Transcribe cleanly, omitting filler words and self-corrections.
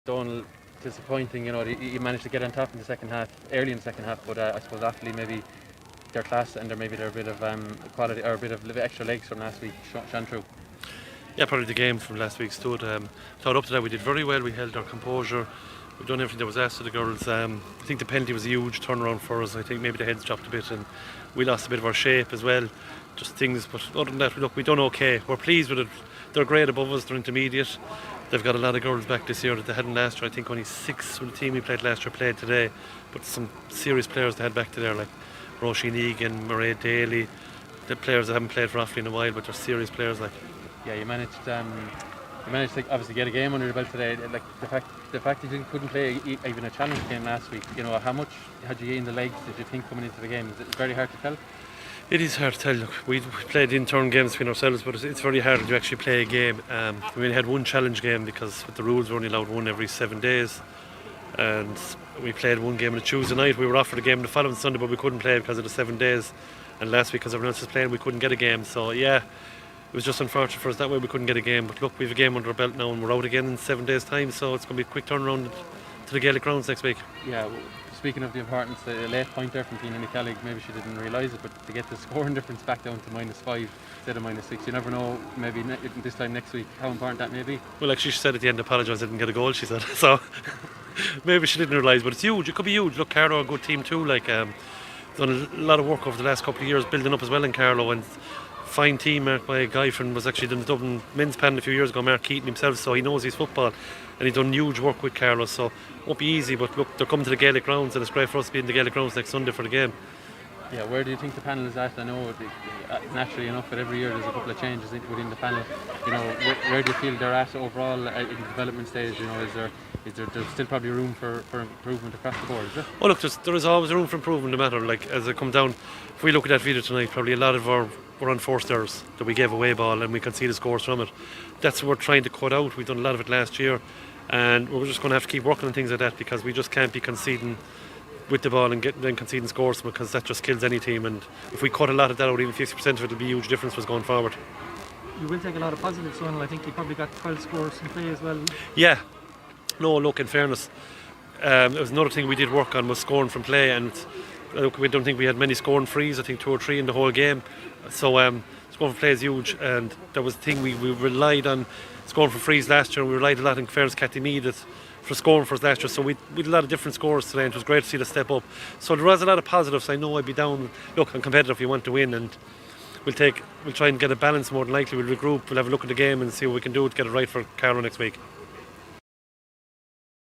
Donal, disappointing, you managed to get on top in the second half, early in the second half, but I suppose Offaly maybe their class and maybe their bit of quality or a bit of extra legs from last week shone through. Yeah, probably the game from last week stood. Thought up to that we did very well. We held our composure. We've done everything that was asked of the girls. I think the penalty was a huge turnaround for us. I think maybe the heads dropped a bit and we lost a bit of our shape as well. Just things, but other than that, look, we done okay. We're pleased with it. They're great above us. They're intermediate. They've got a lot of girls back this year that they hadn't last year. I think only 6 from the team we played last year played today. But some serious players they had back to there, like Roisin Egan, Mairead Daly. The players that haven't played for Offaly in a while, but they're serious players. Like, yeah, you managed to obviously get a game under your belt today. Like the fact that you couldn't play even a challenge game last week. How much had you in the legs did you think coming into the game? Is it very hard to tell? It is hard to tell. Look, we played in-turn games between ourselves, but it's very hard to actually play a game. We only had one challenge game because with the rules we're only allowed one every 7 days. And we played one game on a Tuesday night. We were offered a game the following Sunday, but we couldn't play because of the 7 days. And last week, because everyone else was playing, we couldn't get a game. So yeah, it was just unfortunate for us that way we couldn't get a game. But look, we have a game under our belt now and we're out again in 7 days' time. So it's going to be a quick turnaround to the Gaelic grounds next week. Yeah. Speaking of the importance, the late point there from Tina McCallig, maybe she didn't realise it, but to get the scoring difference back down to -5 instead of -6, you never know, maybe this time next week, how important that may be. Well, actually, she said at the end, apologise, I didn't get a goal, she said. So maybe she didn't realise, but it's huge. It could be huge. Look, Carlow are a good team too. Like, done a lot of work over the last couple of years building up as well in Carlow, and fine team marked by a guy from was actually in the Dublin men's panel a few years ago, Mark Keaton himself, so he knows his football and he's done huge work with Carlow, so it won't be easy, but look, they're coming to the Gaelic grounds and it's great for us to be in the Gaelic grounds next Sunday for the game. Yeah, where do you think the panel is at? I know naturally enough that every year there's a couple of changes within the panel. Where do you feel they're at overall in the development stage? Is there there's still probably room for improvement across the board, is there? Oh look, there is always room for improvement no matter, like as it comes down. If we look at that video tonight, probably a lot of our were unforced errors that we gave away ball and we conceded scores from it. That's what we're trying to cut out. We've done a lot of it last year and we're just going to have to keep working on things like that because we just can't be conceding with the ball and then conceding scores because that just kills any team, and if we cut a lot of that out, even 50% of it, will be a huge difference for us going forward. You will take a lot of positives, Donal. I think you probably got 12 scores in play as well. Yeah, no, look, in fairness, it was another thing we did work on was scoring from play, and look, we don't think we had many scoring frees. I think 2 or 3 in the whole game. So scoring from play is huge, and that was the thing we relied on scoring from frees last year, and we relied a lot on fairness Cathy Mead for scoring for us last year. So we had a lot of different scores today, and it was great to see the step up. So there was a lot of positives. I know I'd be down. Look, I'm competitive. You want to win, and we'll try and get a balance more than likely. We'll regroup. We'll have a look at the game and see what we can do to get it right for Carlow next week.